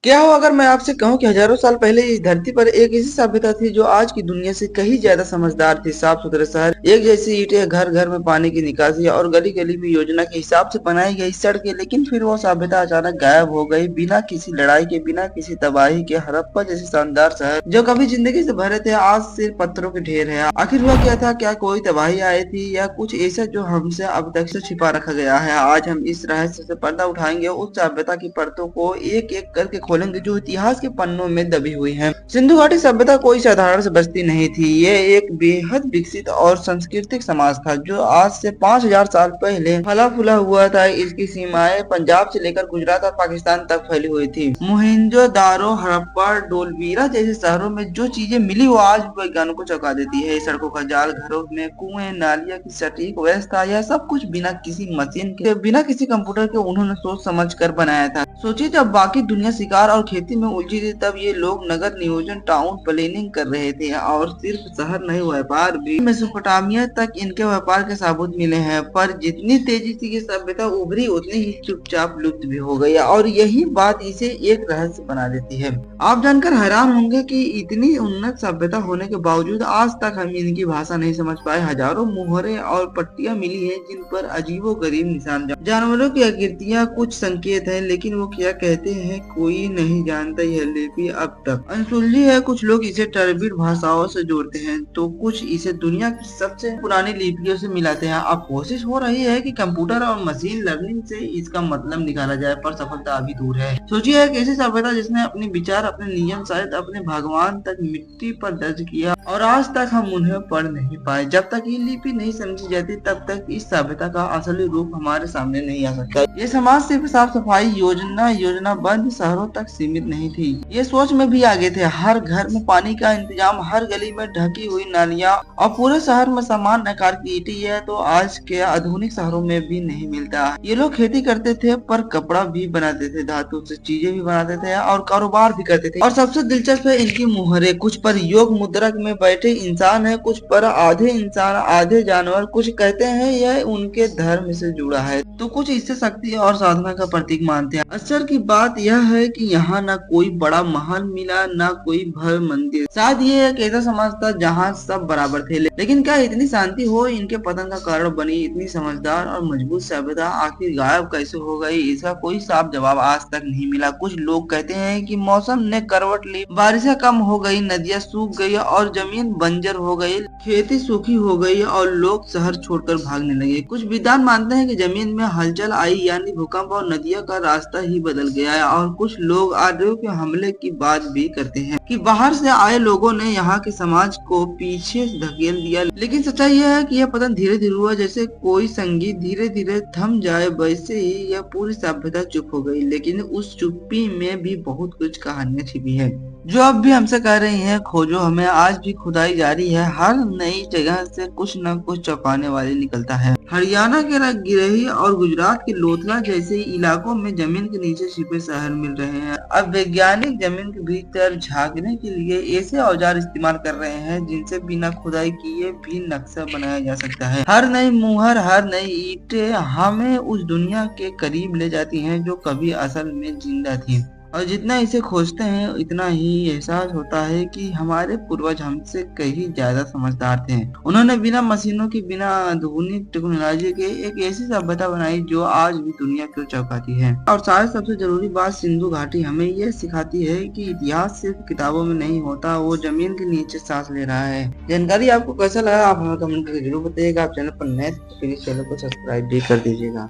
क्या हो अगर मैं आपसे कहूँ कि हजारों साल पहले इस धरती पर एक ऐसी सभ्यता थी जो आज की दुनिया से कहीं ज्यादा समझदार थी। साफ सुथरे शहर, एक जैसी ईंटें, घर घर में पानी की निकासी और गली गली में योजना के हिसाब से बनाई गई सड़कें। लेकिन फिर वो सभ्यता अचानक गायब हो गई, बिना किसी लड़ाई के, बिना किसी तबाही के। हड़प्पा जैसे शानदार शहर जो कभी जिंदगी से भरे थे, आज सिर्फ पत्थरों के ढेर है। आखिर हुआ क्या था? क्या कोई तबाही आई थी या कुछ ऐसा जो हमसे अब तक से छिपा रखा गया है? आज हम इस रहस्य से पर्दा उठाएंगे, उस सभ्यता की परतों को एक एक करके खोलेंगे जो इतिहास के पन्नों में दबी हुई है। सिंधु घाटी सभ्यता कोई साधारण से बस्ती नहीं थी, ये एक बेहद विकसित और सांस्कृतिक समाज था जो आज से 5000 साल पहले फला फूला हुआ था। इसकी सीमाएं पंजाब से लेकर गुजरात और पाकिस्तान तक फैली हुई थी। मोहनजोदारो, हड़प्पा, डोलबीरा जैसे शहरों में जो चीजें मिली वो आज भी वैज्ञानिकों को चौंका देती है। सड़कों का जाल, घरों में कुएं, नालियां की सटीक व्यवस्था, यह सब कुछ बिना किसी मशीन के, बिना किसी कंप्यूटर के उन्होंने सोच समझ कर बनाया था। सोचिए, जब बाकी दुनिया शिकार और खेती में उलझी थी, तब ये लोग नगर नियोजन, टाउन प्लानिंग कर रहे थे। और सिर्फ शहर नहीं, व्यापार भी। मेसोपोटामिया तक इनके व्यापार के सबूत मिले हैं। पर जितनी तेजी से ये सभ्यता उभरी, उतनी ही चुपचाप लुप्त भी हो गई और यही बात इसे एक रहस्य बना देती है। आप जानकर हैरान होंगे कि इतनी उन्नत सभ्यता होने के बावजूद आज तक हम इनकी भाषा नहीं समझ पाए। हजारों मुहरें और पट्टियां मिली हैं जिन पर अजीबोगरीब निशान, जानवरों की आकृतियां, कुछ संकेत हैं, लेकिन वो क्या कहते हैं कोई नहीं जानता। यह लिपि अब तक अनसुलझी है। कुछ लोग इसे टर्बिड भाषाओं से जोड़ते हैं तो कुछ इसे दुनिया की सबसे पुरानी लिपियों से मिलाते हैं। अब कोशिश हो रही है कि कंप्यूटर और मशीन लर्निंग से इसका मतलब निकाला जाए, पर सफलता अभी दूर है। सोचिए, एक ऐसी सभ्यता जिसने अपने विचार, अपने नियम, शायद अपने भगवान तक मिट्टी पर दर्ज किया और आज तक हम उन्हें पढ़ नहीं पाए। जब तक ये लिपि नहीं समझी जाती, तब तक इस सभ्यता का असली रूप हमारे सामने नहीं आ सकता। ये समाज सिर्फ साफ सफाई, योजनाबद्ध शहरों तक सीमित नहीं थी, ये सोच में भी आगे थे। हर घर में पानी का इंतजाम, हर गली में ढकी हुई नालियां और पूरे शहर में समान आकार की ईंटें। यह तो आज के आधुनिक शहरों में भी नहीं मिलता। ये लोग खेती करते थे, पर कपड़ा भी बनाते थे, धातु से चीजें भी बनाते थे और कारोबार भी करते थे। और सबसे दिलचस्प है इनकी मुहरें। कुछ पर योग मुद्रा में बैठे इंसान है, कुछ पर आधे इंसान आधे जानवर। कुछ कहते हैं यह उनके धर्म से जुड़ा है, तो कुछ इससे शक्ति और साधना का प्रतीक मानते हैं। अक्षर की बात यह है कि यहाँ न कोई बड़ा महल मिला, न कोई भव्य मंदिर। शायद ये एक ऐसा समाज था जहाँ सब बराबर थे। लेकिन क्या इतनी शांति हो इनके पतन का कारण बनी? इतनी समझदार और मजबूत सभ्यता आखिर गायब कैसे हो गई? इसका कोई साफ जवाब आज तक नहीं मिला। कुछ लोग कहते हैं कि मौसम ने करवट ली, बारिशें कम हो गई, नदियां सूख गई और जमीन बंजर हो गई, खेती सूखी हो गई और लोग शहर छोड़कर भागने लगे। कुछ विद्वान मानते हैं कि जमीन में हलचल आई, यानी भूकंप, और नदियों का रास्ता ही बदल गया है। और कुछ लोग आर्यों के हमले की बात भी करते हैं कि बाहर से आए लोगों ने यहाँ के समाज को पीछे धकेल दिया। लेकिन सच्चाई यह है कि यह पतन धीरे धीरे हुआ, जैसे कोई संगीत धीरे धीरे थम जाए, वैसे ही यह पूरी सभ्यता चुप हो गई। लेकिन उस चुप्पी में भी बहुत कुछ कहानियां छिपी है जो अब भी हमसे कह रही हैं खोजो हमें। आज भी खुदाई जारी है, हर नई जगह से कुछ न कुछ चौंकाने वाली निकलता है। हरियाणा के गिरही और गुजरात के लोथला जैसे इलाकों में जमीन के नीचे छिपे शहर मिल रहे हैं। अब वैज्ञानिक जमीन के भीतर झांकने के लिए ऐसे औजार इस्तेमाल कर रहे हैं जिनसे बिना खुदाई किए भी नक्शा बनाया जा सकता है। हर नई मुहर, हर नई ईंटें हमें उस दुनिया के करीब ले जाती हैं जो कभी असल में जिंदा थी। और जितना इसे खोजते हैं उतना ही एहसास होता है कि हमारे पूर्वज हमसे कहीं ज्यादा समझदार थे। उन्होंने बिना मशीनों की, बिना आधुनिक टेक्नोलॉजी के एक ऐसी सभ्यता बनाई जो आज भी दुनिया को चौंकाती है। और शायद सबसे जरूरी बात, सिंधु घाटी हमें यह सिखाती है कि इतिहास सिर्फ किताबों में नहीं होता, वो जमीन के नीचे सांस ले रहा है। जानकारी आपको कैसा लगा आप हमें कमेंट करके जरूर बताइएगा। आप चैनल पर नए तो प्लीज चैनल को सब्सक्राइब भी कर दीजिएगा।